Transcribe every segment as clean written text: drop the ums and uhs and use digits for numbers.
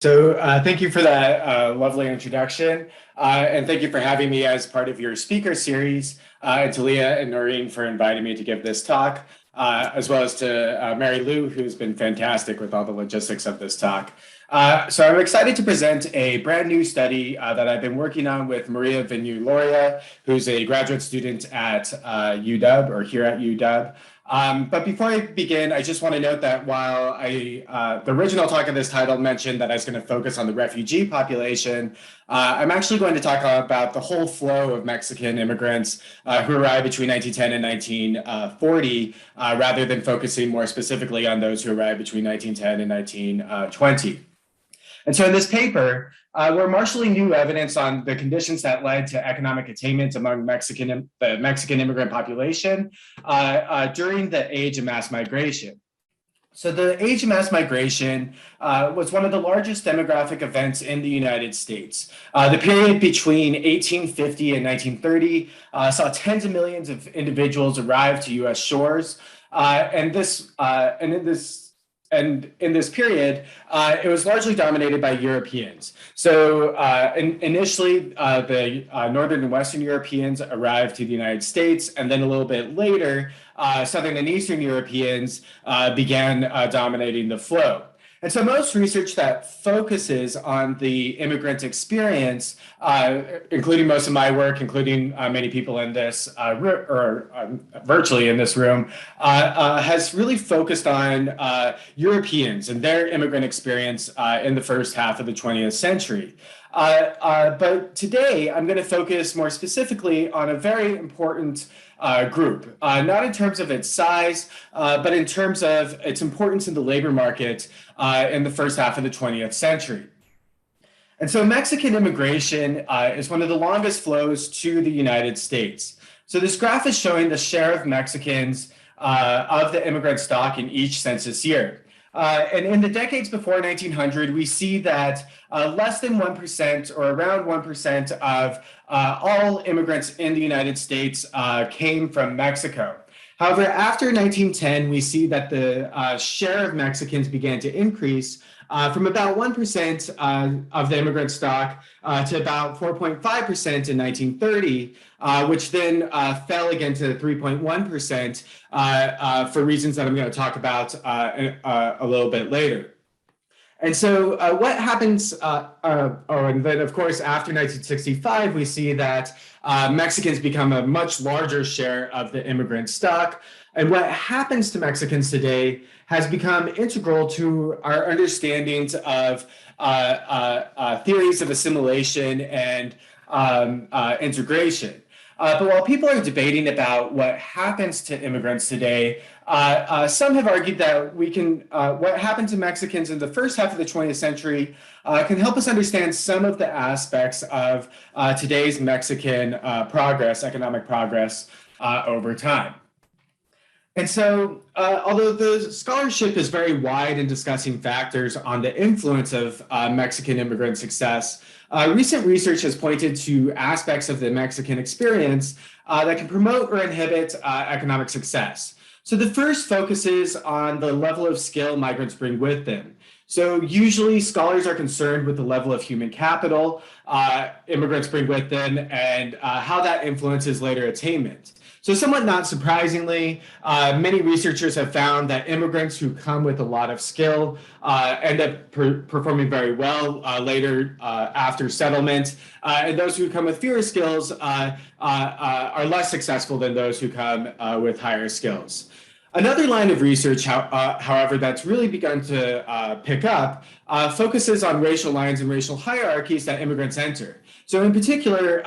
Thank you for that lovely introduction, and thank you for having me as part of your speaker series, and to Leah and Noreen for inviting me to give this talk, as well as to Mary Lou, who's been fantastic with all the logistics of this talk. So I'm excited to present a brand new study that I've been working on with Maria Vigneaux-Loria, who's a graduate student at UW, or here at UW. But before I begin, I just want to note that while the original talk of this title mentioned that I was going to focus on the refugee population, I'm actually going to talk about the whole flow of Mexican immigrants who arrived between 1910 and 1940, rather than focusing more specifically on those who arrived between 1910 and 1920. And so in this paper, we're marshaling new evidence on the conditions that led to economic attainment among the Mexican immigrant population during the age of mass migration. So the age of mass migration was one of the largest demographic events in the United States. The period between 1850 and 1930 saw tens of millions of individuals arrive to U.S. shores, and in this period, it was largely dominated by Europeans. So initially, the Northern and Western Europeans arrived to the United States, and then a little bit later, Southern and Eastern Europeans began dominating the flow. And so most research that focuses on the immigrant experience, including most of my work, including many people in this, virtually in this room, has really focused on Europeans and their immigrant experience in the first half of the 20th century. But today, I'm going to focus more specifically on a very important group, not in terms of its size, but in terms of its importance in the labor market in the first half of the 20th century. And so Mexican immigration is one of the longest flows to the United States. So this graph is showing the share of Mexicans of the immigrant stock in each census year. And in the decades before 1900, we see that less than 1% or around 1% of all immigrants in the United States came from Mexico. However, after 1910, we see that the share of Mexicans began to increase from about 1% of the immigrant stock to about 4.5% in 1930, which then fell again to 3.1% for reasons that I'm going to talk about a little bit later. And so what happens, and then of course, after 1965, we see that Mexicans become a much larger share of the immigrant stock. And what happens to Mexicans today has become integral to our understandings of theories of assimilation and integration. But while people are debating about what happens to immigrants today, some have argued that what happened to Mexicans in the first half of the 20th century can help us understand some of the aspects of today's Mexican economic progress over time. And so, although the scholarship is very wide in discussing factors on the influence of Mexican immigrant success, recent research has pointed to aspects of the Mexican experience that can promote or inhibit economic success. So the first focuses on the level of skill migrants bring with them. So usually scholars are concerned with the level of human capital immigrants bring with them and how that influences later attainment. So somewhat not surprisingly, many researchers have found that immigrants who come with a lot of skill end up performing very well later after settlement, and those who come with fewer skills are less successful than those who come with higher skills. Another line of research, however, that's really begun to pick up focuses on racial lines and racial hierarchies that immigrants enter. So in particular,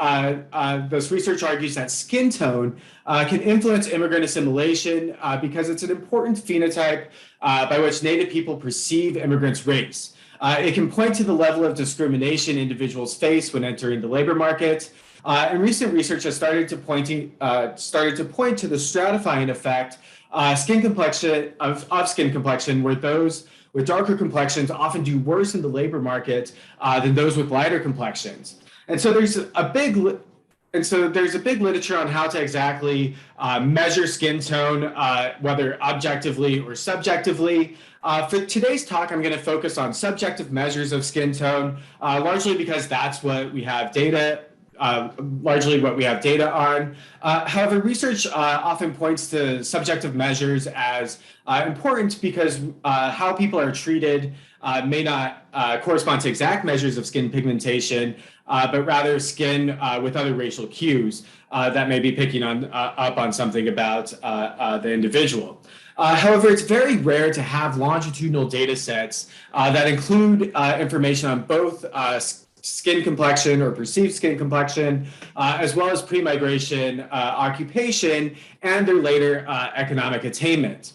this research argues that skin tone can influence immigrant assimilation because it's an important phenotype by which Native people perceive immigrants' race. It can point to the level of discrimination individuals face when entering the labor market. And recent research has started to point to the stratifying effect skin complexion, where those with darker complexions often do worse in the labor market than those with lighter complexions. And so there's a big and so there's a big literature on how to exactly measure skin tone, whether objectively or subjectively. For today's talk, I'm going to focus on subjective measures of skin tone, largely because that's what we have data largely what we have data on. However, research often points to subjective measures as important because how people are treated may not correspond to exact measures of skin pigmentation, but rather skin with other racial cues that may be picking up on something about the individual. However, it's very rare to have longitudinal data sets that include information on both skin complexion or perceived skin complexion, as well as pre-migration occupation and their later economic attainment.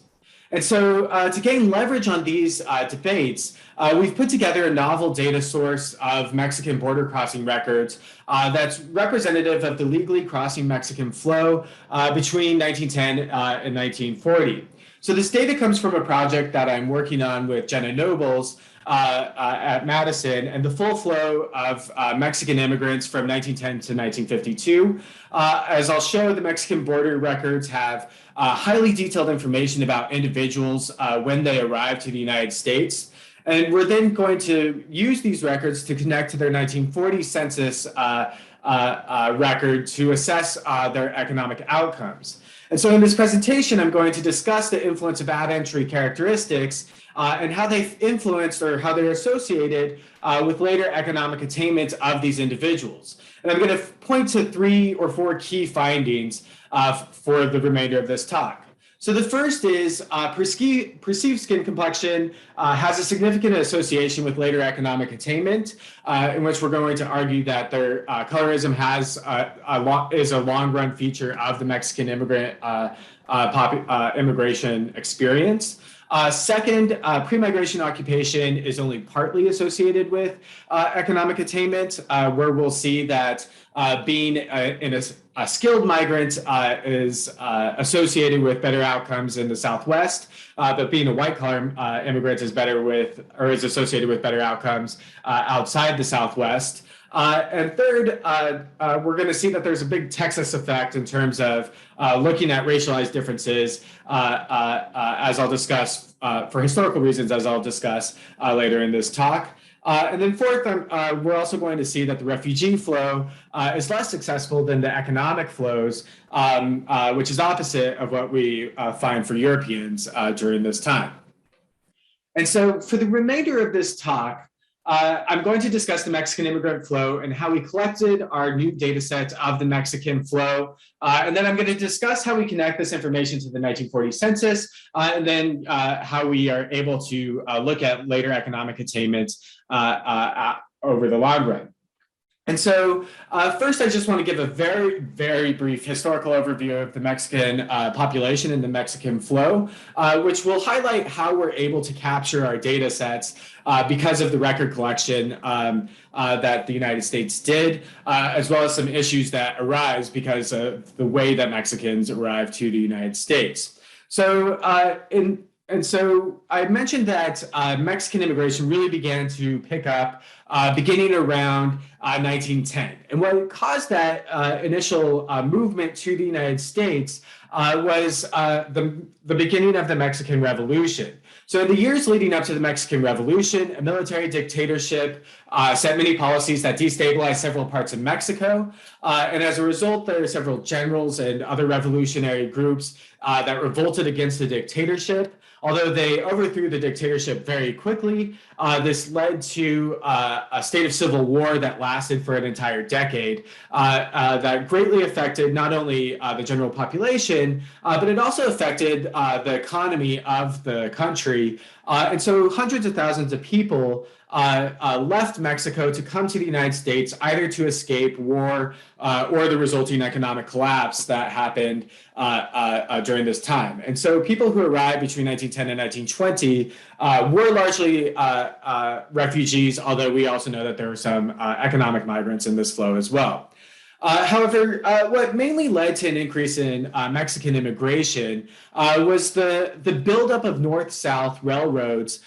And so to gain leverage on these debates, we've put together a novel data source of Mexican border crossing records that's representative of the legally crossing Mexican flow between 1910 and 1940. So this data comes from a project that I'm working on with Jenna Nobles at Madison, and the full flow of Mexican immigrants from 1910 to 1952. As I'll show, the Mexican border records have highly detailed information about individuals when they arrived to the United States. And we're then going to use these records to connect to their 1940 census record to assess their economic outcomes. And so in this presentation, I'm going to discuss the influence of ad-entry characteristics and how they've influenced or how they're associated with later economic attainment of these individuals. And I'm going to point to 3 or 4 key findings for the remainder of this talk. So the first is perceived skin complexion has a significant association with later economic attainment, in which we're going to argue that their colorism is a long-run feature of the Mexican immigrant immigration experience. Second, pre-migration occupation is only partly associated with economic attainment, where we'll see that being in a skilled migrant is associated with better outcomes in the Southwest, but being a white-collar immigrant is is associated with better outcomes outside the Southwest. And third, we're going to see that there's a big Texas effect in terms of looking at racialized differences, as I'll discuss for historical reasons, as I'll discuss later in this talk. And then fourth, we're also going to see that the refugee flow is less successful than the economic flows, which is opposite of what we find for Europeans during this time. And so for the remainder of this talk, I'm going to discuss the Mexican immigrant flow and how we collected our new data set of the Mexican flow. And then I'm going to discuss how we connect this information to the 1940 census, and then how we are able to look at later economic attainment over the long run. And so first, I just want to give a very, very brief historical overview of the Mexican population and the Mexican flow, which will highlight how we're able to capture our data sets because of the record collection that the United States did, as well as some issues that arise because of the way that Mexicans arrived to the United States. So so I mentioned that Mexican immigration really began to pick up beginning around 1910. And what caused that initial movement to the United States was the beginning of the Mexican Revolution. So in the years leading up to the Mexican Revolution, a military dictatorship set many policies that destabilized several parts of Mexico. And as a result, there are several generals and other revolutionary groups that revolted against the dictatorship. Although they overthrew the dictatorship very quickly, this led to a state of civil war that lasted for an entire decade that greatly affected not only the general population, but it also affected the economy of the country. And so hundreds of thousands of people left Mexico to come to the United States, either to escape war or the resulting economic collapse that happened during this time. And so people who arrived between 1910 and 1920 were largely refugees, although we also know that there were some economic migrants in this flow as well. However, what mainly led to an increase in Mexican immigration was the buildup of north-south railroads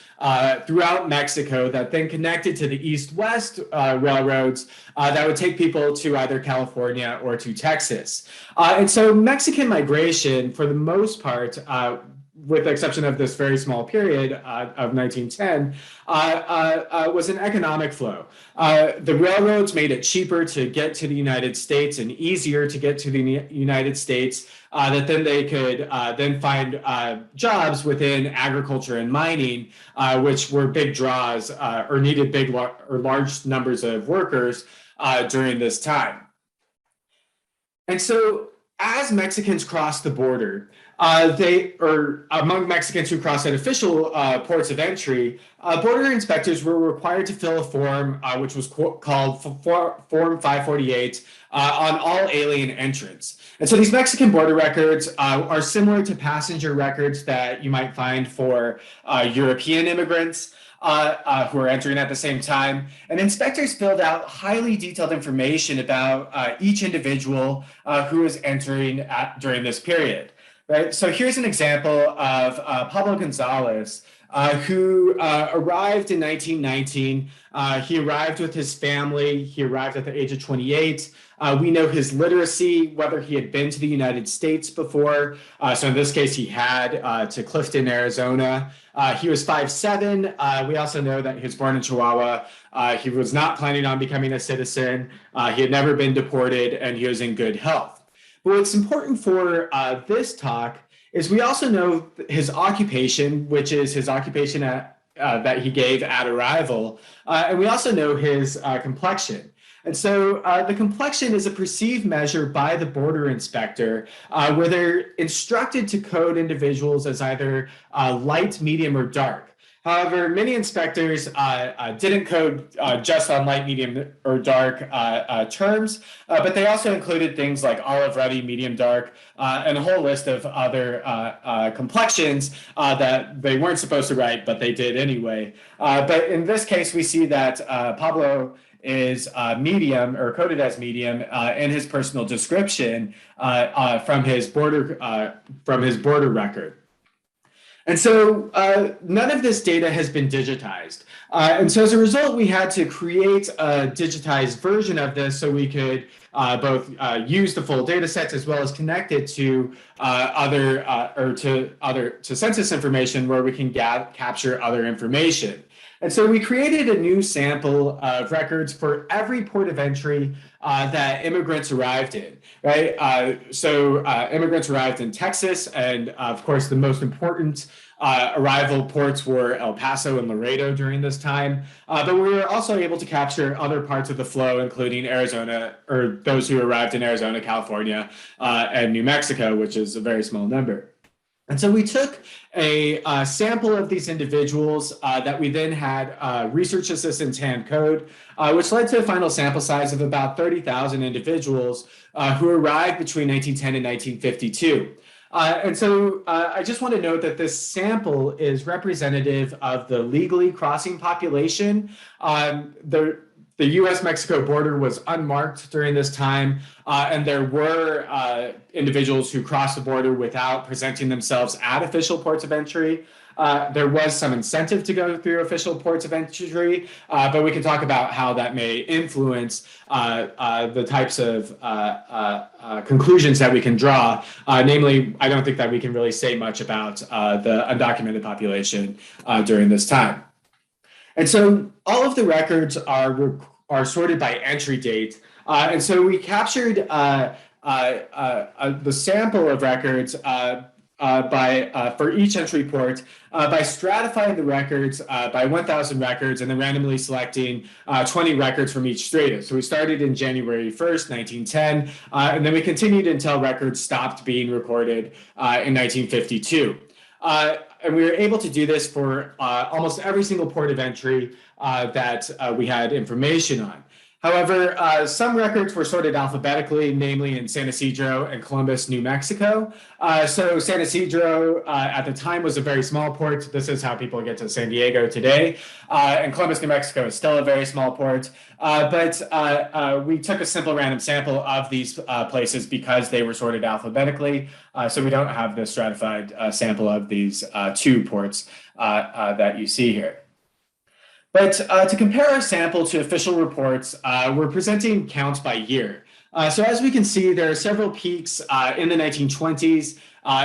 throughout Mexico that then connected to the east-west railroads that would take people to either California or to Texas. And so Mexican migration, for the most part, with the exception of this very small period of 1910, was an economic flow. The railroads made it cheaper to get to the United States and easier to get to the United States, that then they could then find jobs within agriculture and mining, which were big draws or needed big or large numbers of workers during this time. And so as Mexicans crossed the border, among Mexicans who crossed at official ports of entry, border inspectors were required to fill a form which was called Form 548 on all alien entrants. And so these Mexican border records are similar to passenger records that you might find for European immigrants who are entering at the same time. And inspectors filled out highly detailed information about each individual who is entering during this period. Right? So here's an example of Pablo Gonzalez, who arrived in 1919. He arrived with his family. He arrived at the age of 28. We know his literacy, whether he had been to the United States before. So in this case, he had to Clifton, Arizona. He was 5'7". We also know that he was born in Chihuahua. He was not planning on becoming a citizen. He had never been deported, and he was in good health. But what's important for this talk is we also know his occupation, which is his occupation that he gave at arrival, and we also know his complexion. And so the complexion is a perceived measure by the border inspector where they're instructed to code individuals as either light, medium, or dark. However, many inspectors didn't code just on light, medium, or dark terms, but they also included things like olive, ruddy, medium, dark, and a whole list of other complexions that they weren't supposed to write, but they did anyway. But in this case, we see that Pablo is medium, or coded as medium, in his personal description from his border record. And so none of this data has been digitized. And so as a result, we had to create a digitized version of this so we could both use the full data sets as well as connect it to to census information where we can capture other information. And so we created a new sample of records for every port of entry that immigrants arrived in, right? So immigrants arrived in Texas, and of course, the most important arrival ports were El Paso and Laredo during this time. But we were also able to capture other parts of the flow, including Arizona, or those who arrived in Arizona, California, and New Mexico, which is a very small number. And so we took a sample of these individuals that we then had research assistants hand code, which led to a final sample size of about 30,000 individuals who arrived between 1910 and 1952. And so I just want to note that this sample is representative of the legally crossing population. The U.S.-Mexico border was unmarked during this time, and there were individuals who crossed the border without presenting themselves at official ports of entry. There was some incentive to go through official ports of entry, but we can talk about how that may influence the types of conclusions that we can draw. Namely, I don't think that we can really say much about the undocumented population during this time. And so all of the records are sorted by entry date. And so we captured the sample of records for each entry port by stratifying the records by 1,000 records and then randomly selecting 20 records from each strata. So we started in January 1st, 1910, and then we continued until records stopped being recorded in 1952. And we were able to do this for almost every single port of entry that we had information on. However, some records were sorted alphabetically, namely in San Isidro and Columbus, New Mexico. So San Isidro at the time was a very small port. This is how people get to San Diego today. And Columbus, New Mexico is still a very small port. But we took a simple random sample of these places because they were sorted alphabetically. So we don't have the stratified sample of these two ports that you see here. But to compare our sample to official reports, we're presenting counts by year. So as we can see, there are several peaks in the 1920s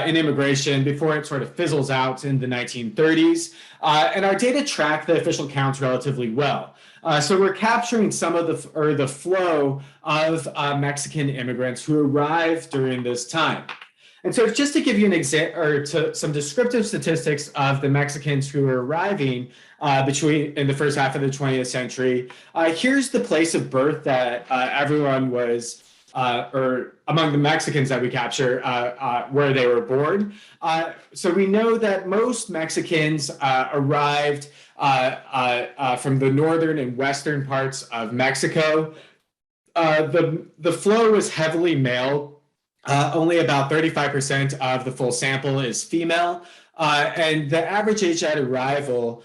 in immigration before it sort of fizzles out in the 1930s. And our data track the official counts relatively well. So we're capturing some of the flow of Mexican immigrants who arrived during this time. And so just to give you an example, or some descriptive statistics of the Mexicans who are arriving in the first half of the 20th century, here's the place of birth that everyone was, or among the Mexicans that we capture, where they were born. So we know that most Mexicans arrived from the northern and western parts of Mexico. The flow was heavily male. Only about 35% of the full sample is female, and the average age at arrival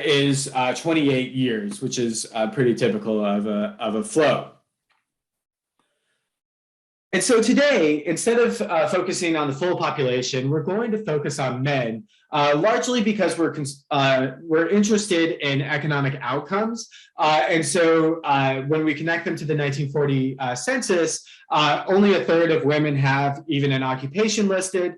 is 28 years, which is pretty typical of a flow. And so today, instead of focusing on the full population, we're going to focus on men, largely because we're interested in economic outcomes. And so when we connect them to the 1940 census, only a third of women have even an occupation listed,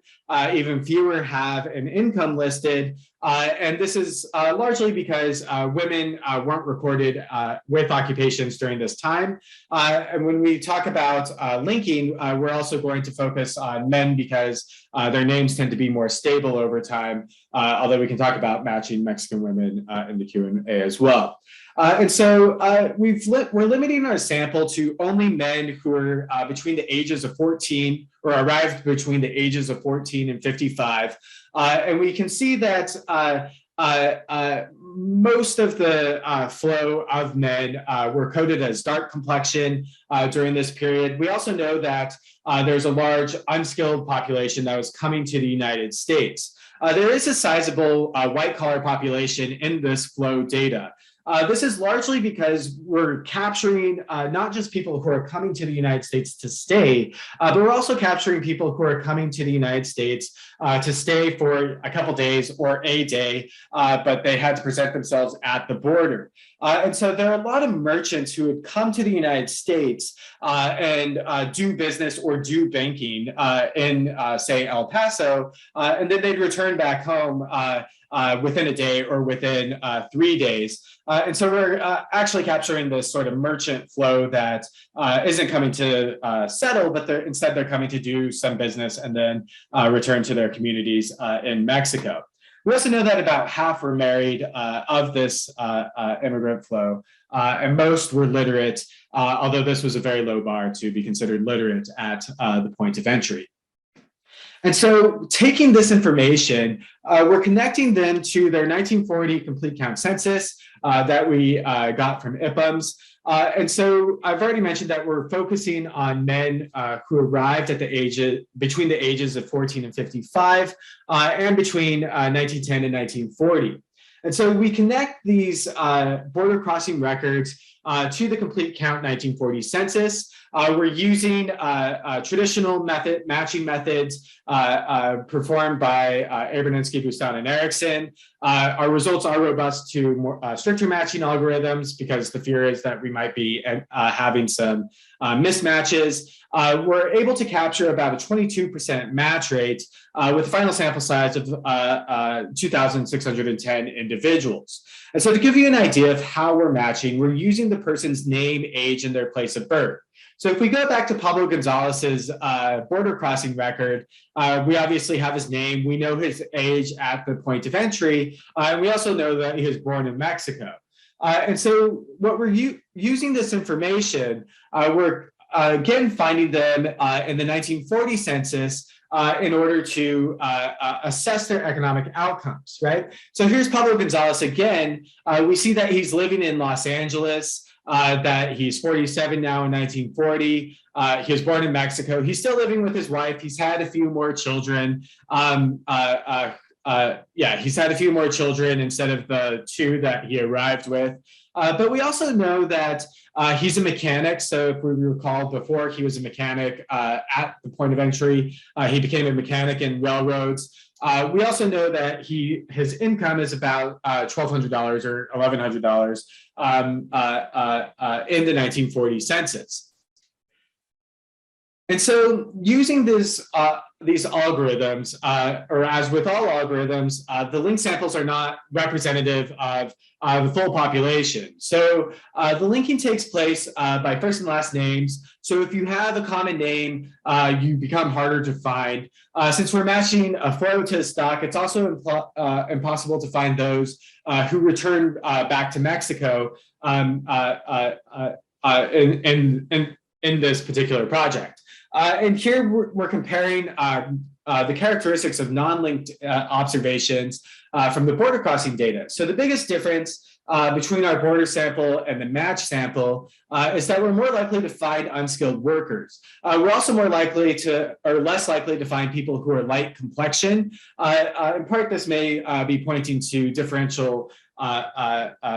even fewer have an income listed. And this is largely because women weren't recorded with occupations during this time. And when we talk about linking, we're also going to focus on men because their names tend to be more stable over time, although we can talk about matching Mexican women in the Q&A as well. And so we're limiting our sample to only men who are between the ages of 14 or arrived between the ages of 14 and 55. And we can see that most of the flow of men were coded as dark complexion during this period. We also know that there's a large unskilled population that was coming to the United States. There is a sizable white-collar population in this flow data. This is largely because we're capturing not just people who are coming to the United States to stay, but we're also capturing people who are coming to the United States to stay for a couple days or a day, but they had to present themselves at the border. And so there are a lot of merchants who would come to the United States and do business or do banking in, say, El Paso, and then they'd return back home within a day or within 3 days. And so we're actually capturing this sort of merchant flow that isn't coming to settle, but instead they're coming to do some business and then return to their communities in Mexico. We also know that about half were married of this immigrant flow, and most were literate, although this was a very low bar to be considered literate at the point of entry. And so taking this information, we're connecting them to their 1940 complete count census that we got from IPUMS. And so I've already mentioned that we're focusing on men who arrived at between the ages of 14 and 55 and between 1910 and 1940. And so we connect these border crossing records to the complete count 1940 census. We're using traditional matching methods performed by Abernensky, Bustan, and Erickson. Our results are robust to more stricter matching algorithms because the fear is that we might be having some mismatches. We're able to capture about a 22% match rate with a final sample size of 2,610 individuals. And so to give you an idea of how we're matching, we're using the person's name, age, and their place of birth. So if we go back to Pablo Gonzalez's border crossing record, we obviously have his name. We know his age at the point of entry. And we also know that he was born in Mexico. And so what we're using this information, we're again finding them in the 1940 census in order to assess their economic outcomes, right? So here's Pablo Gonzalez again. We see that he's living in Los Angeles. that he's 47 now in 1940. He was born in Mexico. He's still living with his wife. He's had a few more children. He's had a few more children instead of the two that he arrived with. But we also know that he's a mechanic. So if we recall before, he was a mechanic at the point of entry. He became a mechanic in railroads. We also know that his income is about $1,200 or $1,100 in the 1940 census. And so using these algorithms, or as with all algorithms, the link samples are not representative of the full population. So the linking takes place by first and last names. So if you have a common name, you become harder to find. Since we're matching a photo to stock, it's also impossible to find those who return back to Mexico in this particular project. And here we're comparing the characteristics of non-linked observations from the border crossing data. So the biggest difference between our border sample and the match sample is that we're more likely to find unskilled workers. We're also more likely to, or less likely to find people who are light complexion. In part, this may be pointing to differential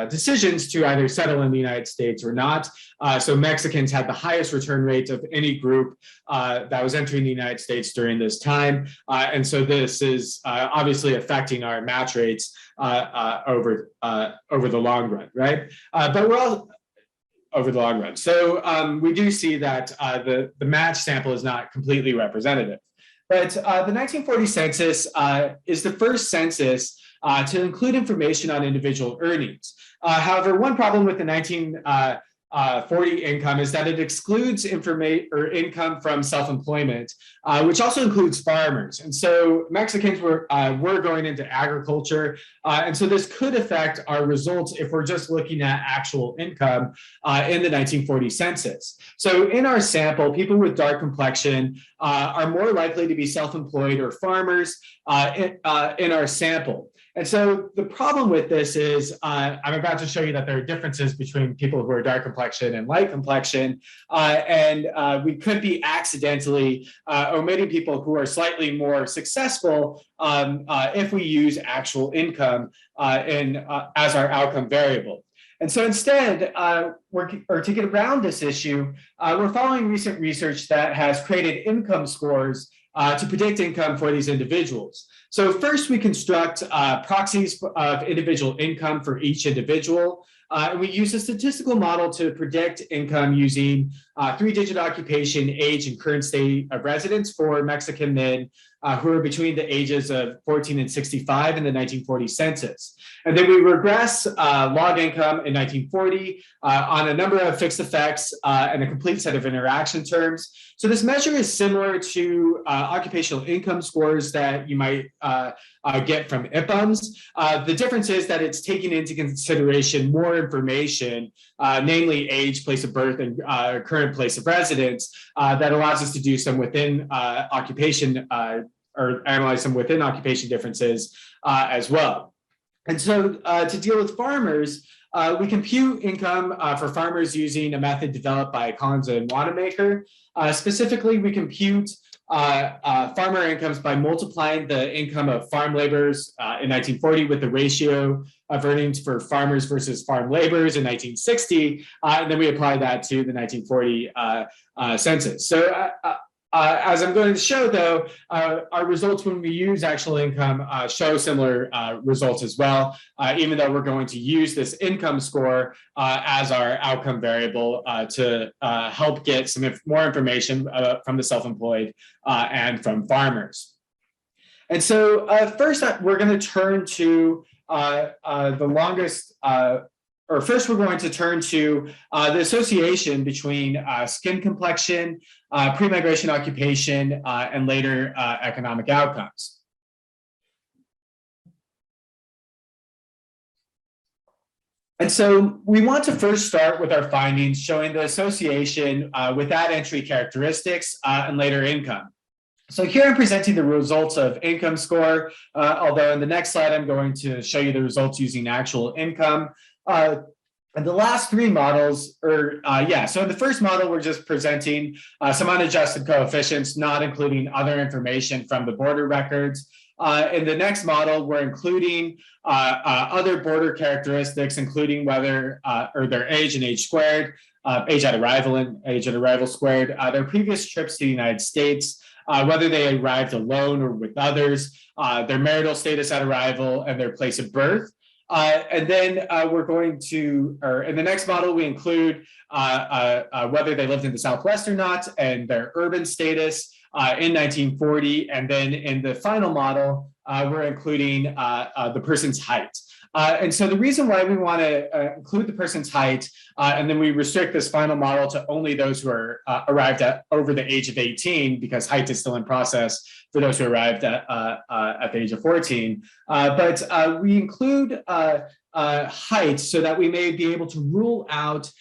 decisions to either settle in the United States or not. So Mexicans had the highest return rate of any group that was entering the United States during this time. And so this is obviously affecting our match rates over the long run, right? But we're all over the long run. So we do see that the match sample is not completely representative. But the 1940 census is the first census to include information on individual earnings. However, one problem with the 1940 income is that it excludes income from self-employment, which also includes farmers. And so Mexicans were going into agriculture. And so this could affect our results if we're just looking at actual income in the 1940 census. So in our sample, people with dark complexion are more likely to be self-employed or farmers in our sample. And so the problem with this is I'm about to show you that there are differences between people who are dark complexion and light complexion. And we could be accidentally omitting people who are slightly more successful if we use actual income as our outcome variable. And so instead, to get around this issue, we're following recent research that has created income scores to predict income for these individuals. So first, we construct proxies of individual income for each individual. And we use a statistical model to predict income using 3-digit occupation, age, and current state of residence for Mexican men who are between the ages of 14 and 65 in the 1940 census. And then we regress log income in 1940 on a number of fixed effects and a complete set of interaction terms. So this measure is similar to occupational income scores that you might get from IPUMs. The difference is that it's taking into consideration more information, namely age, place of birth, and current place of residence, that allows us to do some within occupation or analyze some within occupation differences as well. And so to deal with farmers, we compute income for farmers using a method developed by Collins and Wanamaker. Specifically, we compute farmer incomes by multiplying the income of farm laborers in 1940 with the ratio of earnings for farmers versus farm laborers in 1960, and then we apply that to the 1940 census. So as I'm going to show, though, our results when we use actual income show similar results as well, even though we're going to use this income score as our outcome variable to help get some more information from the self-employed and from farmers. And so first, we're going to turn to first, we're going to turn to the association between skin complexion, pre-migration occupation, and later economic outcomes. And so we want to first start with our findings showing the association with that entry characteristics and later income. So here I'm presenting the results of income score, although in the next slide I'm going to show you the results using actual income. And the last three models so in the first model, we're just presenting some unadjusted coefficients, not including other information from the border records. In the next model, we're including other border characteristics, including whether or their age and age squared, age at arrival and age at arrival squared, their previous trips to the United States, whether they arrived alone or with others, their marital status at arrival, and their place of birth. And then we're going to, or in the next model, we include whether they lived in the Southwest or not and their urban status in 1940. And then in the final model, we're including the person's height. And so the reason why we want to include the person's height, and then we restrict this final model to only those who are arrived at over the age of 18, because height is still in process for those who arrived at the age of 14. But we include height so that we may be able to rule out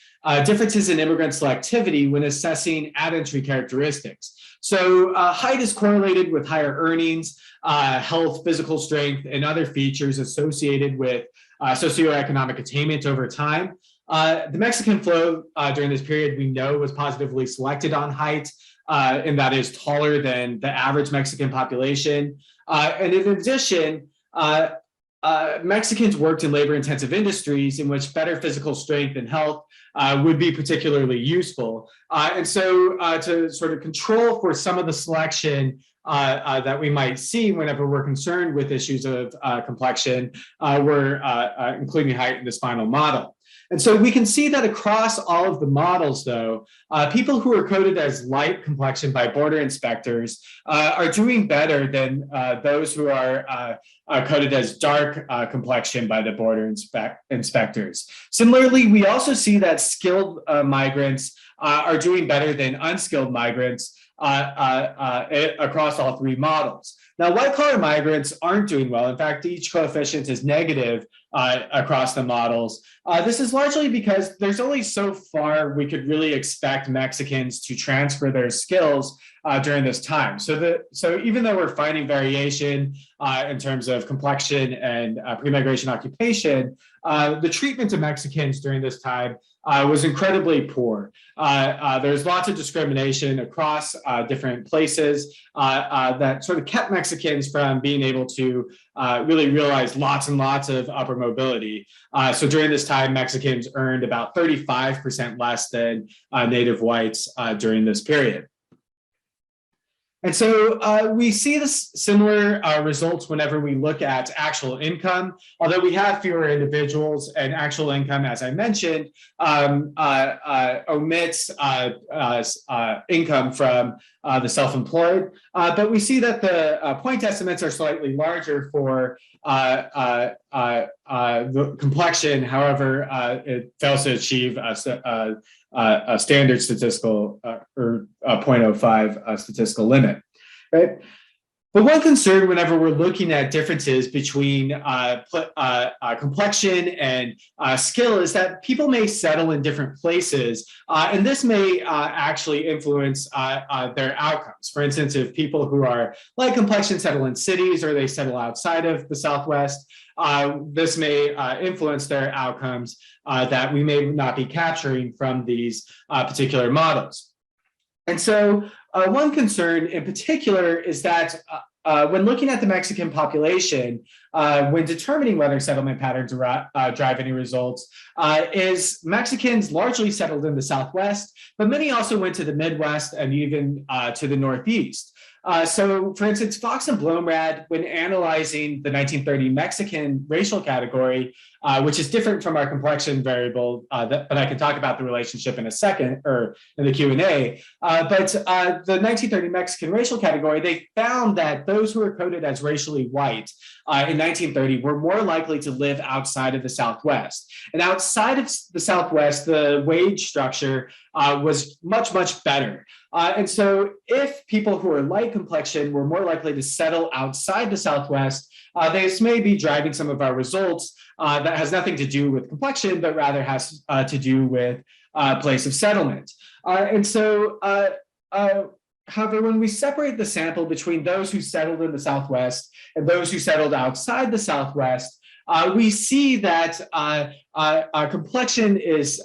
differences in immigrant selectivity when assessing at-entry characteristics. So height is correlated with higher earnings, health, physical strength, and other features associated with socioeconomic attainment over time. The Mexican flow during this period we know was positively selected on height, and that is taller than the average Mexican population. And in addition, Mexicans worked in labor-intensive industries in which better physical strength and health would be particularly useful. And so to sort of control for some of the selection that we might see whenever we're concerned with issues of complexion, we're including height in this final model. And so we can see that across all of the models, though, people who are coded as light complexion by border inspectors are doing better than those who are coded as dark complexion by the border inspectors. Similarly, we also see that skilled migrants are doing better than unskilled migrants across all three models. Now, white-collar migrants aren't doing well. In fact, each coefficient is negative across the models. This is largely because there's only so far we could really expect Mexicans to transfer their skills during this time. So even though we're finding variation in terms of complexion and pre-migration occupation, the treatment of Mexicans during this time was incredibly poor. There's lots of discrimination across different places that sort of kept Mexicans from being able to really realize lots and lots of upper mobility. So during this time, Mexicans earned about 35% less than native whites during this period. And so we see this similar results whenever we look at actual income. Although we have fewer individuals, and actual income, as I mentioned, omits income from the self-employed. But we see that the point estimates are slightly larger for the complexion. However, it fails to achieve a standard statistical or 0.05 statistical limit, right? But one concern whenever we're looking at differences between complexion and skill is that people may settle in different places, and this may actually influence their outcomes. For instance, if people who are light complexion settle in cities or they settle outside of the Southwest, this may influence their outcomes that we may not be capturing from these particular models. And so one concern in particular is that when looking at the Mexican population, when determining whether settlement patterns drive any results, is Mexicans largely settled in the Southwest, but many also went to the Midwest and even to the Northeast. So, for instance, Fox and Blomrad, when analyzing the 1930 Mexican racial category, which is different from our complexion variable, but I can talk about the relationship in a second, or in the Q&A. But the 1930 Mexican racial category, they found that those who were coded as racially white in 1930 were more likely to live outside of the Southwest. And outside of the Southwest, the wage structure was much, much better. And so if people who are light complexion were more likely to settle outside the Southwest, this may be driving some of our results that has nothing to do with complexion, but rather has to do with place of settlement. However, when we separate the sample between those who settled in the Southwest and those who settled outside the Southwest, we see that complexion is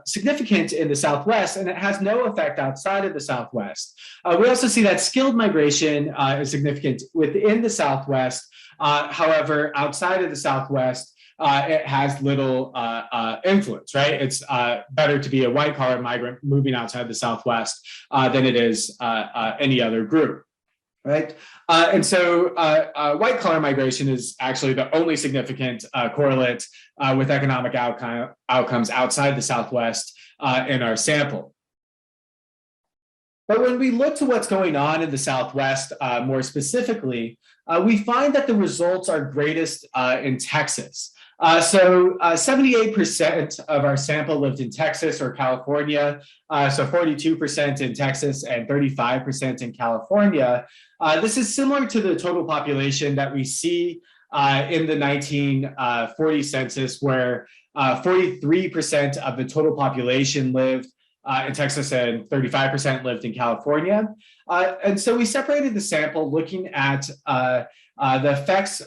significant in the Southwest, and it has no effect outside of the Southwest. We also see that skilled migration is significant within the Southwest. However, outside of the Southwest, it has little influence, right? It's better to be a white-collar migrant moving outside the Southwest than it is any other group, right? And so white-collar migration is actually the only significant correlate with economic outcomes outside the Southwest in our sample. But when we look to what's going on in the Southwest more specifically, we find that the results are greatest in Texas. So 78% of our sample lived in Texas or California, so 42% in Texas and 35% in California. This is similar to the total population that we see in the 1940 census, where 43% of the total population lived in Texas and 35% lived in California. And so we separated the sample looking at the effects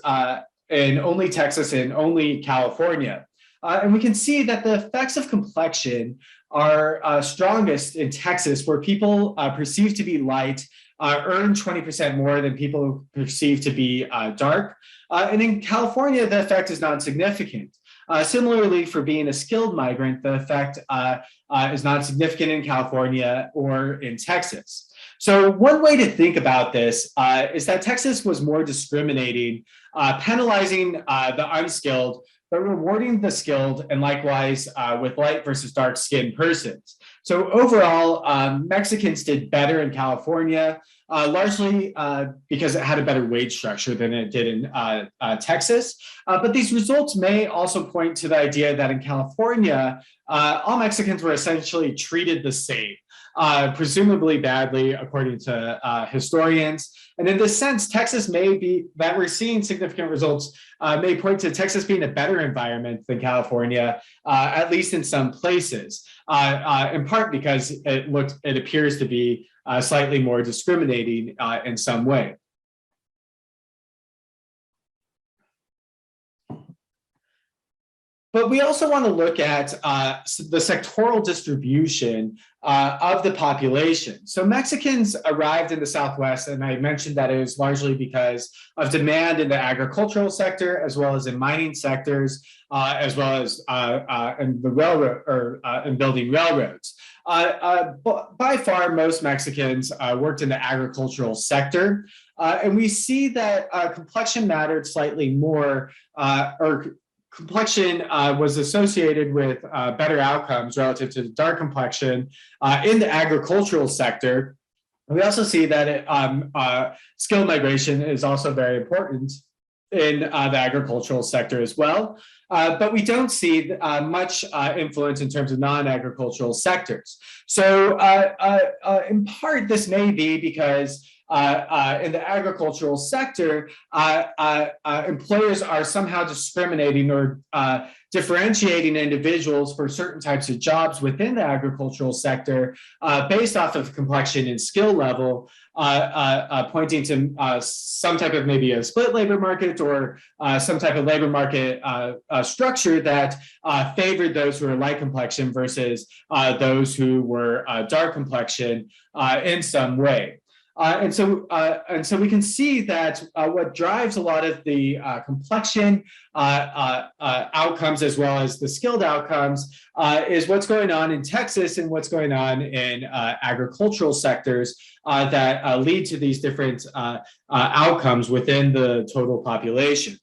in only Texas and only California. And we can see that the effects of complexion are strongest in Texas, where people perceived to be light earn 20% more than people perceived to be dark. And in California, the effect is not significant. Similarly, for being a skilled migrant, the effect is not significant in California or in Texas. So one way to think about this is that Texas was more discriminating, penalizing the unskilled, but rewarding the skilled, and likewise with light versus dark skinned persons. So overall, Mexicans did better in California, largely because it had a better wage structure than it did in Texas. But these results may also point to the idea that in California, all Mexicans were essentially treated the same. Presumably badly, according to historians. And in this sense, Texas may be, that we're seeing significant results, may point to Texas being a better environment than California, at least in some places, in part because it appears to be slightly more discriminating in some way. But we also want to look at the sectoral distribution of the population. So Mexicans arrived in the Southwest, and I mentioned that it was largely because of demand in the agricultural sector, as well as in mining sectors, as well as in the railroad or in building railroads. By far, most Mexicans worked in the agricultural sector, and we see that complexion mattered slightly more, complexion was associated with better outcomes relative to the dark complexion in the agricultural sector. We also see that skilled migration is also very important in the agricultural sector as well. But we don't see much influence in terms of non-agricultural sectors. So in part, this may be because in the agricultural sector, employers are somehow discriminating or differentiating individuals for certain types of jobs within the agricultural sector based off of complexion and skill level, pointing to some type of maybe a split labor market or some type of labor market structure that favored those who are light complexion versus those who were dark complexion in some way. And so we can see that what drives a lot of the complexion outcomes as well as the skilled outcomes is what's going on in Texas and what's going on in agricultural sectors that lead to these different outcomes within the total population.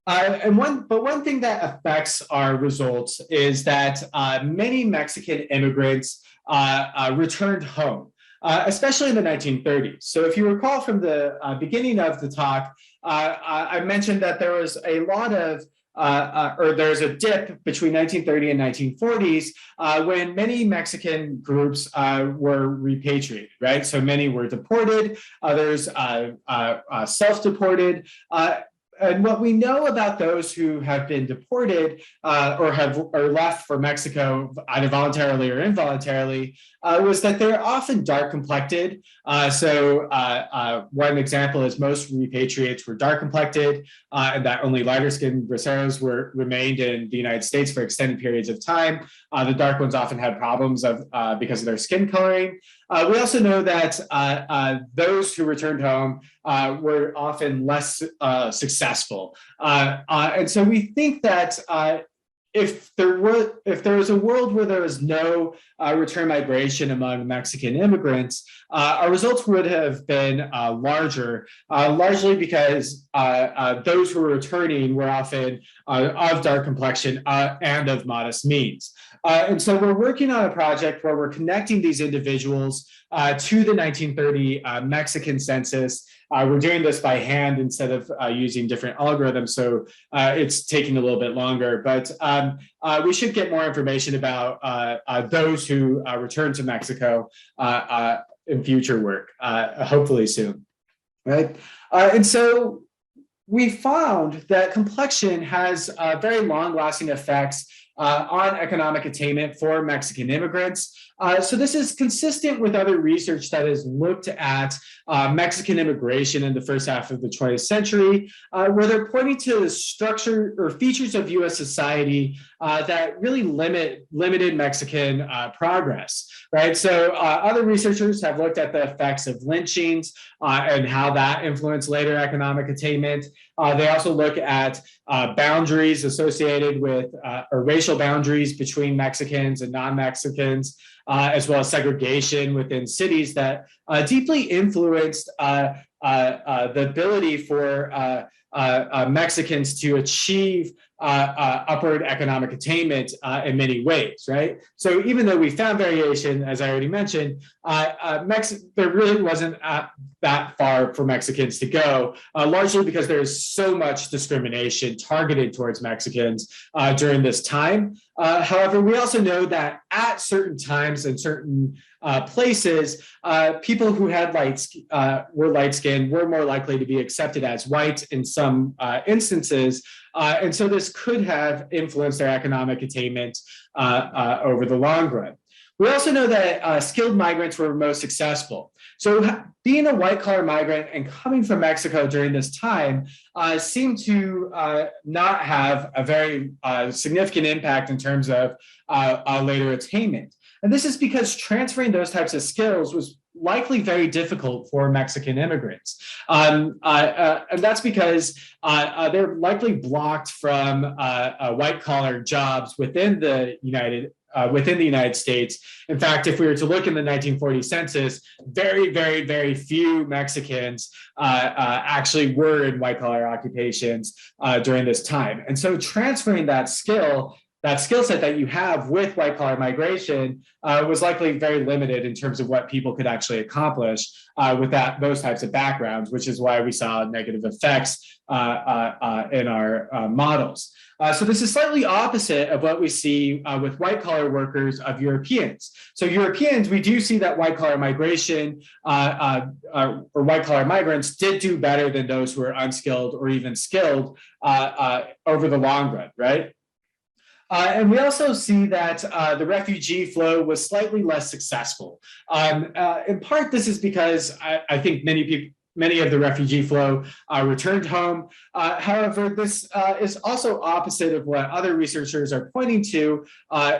But one thing that affects our results is that many Mexican immigrants returned home. Especially in the 1930s. So if you recall from the beginning of the talk, I mentioned that there was a lot of, or there's a dip between 1930 and 1940s when many Mexican groups were repatriated, right? So many were deported, others self-deported. what we know about those who have been deported or left for Mexico, either voluntarily or involuntarily, was that they're often dark complected. One example is most repatriates were dark complected, and that only lighter skinned braceros remained in the United States for extended periods of time. The dark ones often had problems because of their skin coloring. We also know that those who returned home were often less successful. And so we think that if there was a world where there was no return migration among Mexican immigrants, our results would have been larger, largely because those who were returning were often of dark complexion and of modest means. And so we're working on a project where we're connecting these individuals to the 1930 Mexican census. We're doing this by hand instead of using different algorithms, so it's taking a little bit longer. But we should get more information about those who return to Mexico in future work, hopefully soon, right? And so we found that complexion has very long-lasting effects on economic attainment for Mexican immigrants. So this is consistent with other research that has looked at Mexican immigration in the first half of the 20th century, where they're pointing to the structure or features of US society that really limited Mexican progress, right? So other researchers have looked at the effects of lynchings and how that influenced later economic attainment. They also look at boundaries associated with or racial boundaries between Mexicans and non-Mexicans, as well as segregation within cities that deeply influenced the ability for Mexicans to achieve upward economic attainment in many ways, right? So even though we found variation, as I already mentioned, there really wasn't that far for Mexicans to go, largely because there's so much discrimination targeted towards Mexicans during this time. However, we also know that at certain times and certain places, people who had were light-skinned were more likely to be accepted as white in some instances. And so this could have influenced their economic attainment over the long run. We also know that skilled migrants were most successful. So being a white-collar migrant and coming from Mexico during this time seemed to not have a very significant impact in terms of later attainment. And this is because transferring those types of skills was likely very difficult for Mexican immigrants. And that's because they're likely blocked from white-collar jobs within the United States. In fact, if we were to look in the 1940 census, very, very, very few Mexicans actually were in white-collar occupations during this time. And so transferring that skill set that you have with white-collar migration was likely very limited in terms of what people could actually accomplish with those types of backgrounds, which is why we saw negative effects in our models. So this is slightly opposite of what we see with white-collar workers of Europeans. So Europeans, we do see that white-collar migration or white-collar migrants did do better than those who are unskilled or even skilled over the long run, right? And we also see that the refugee flow was slightly less successful. In part, this is because I think many of the refugee flow returned home. However, this is also opposite of what other researchers are pointing to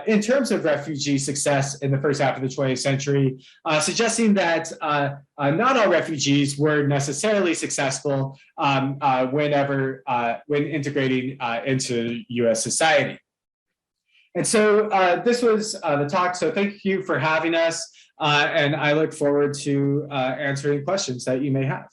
in terms of refugee success in the first half of the 20th century, suggesting that not all refugees were necessarily successful when integrating into US society. And so this was the talk. So thank you for having us. And I look forward to answering questions that you may have.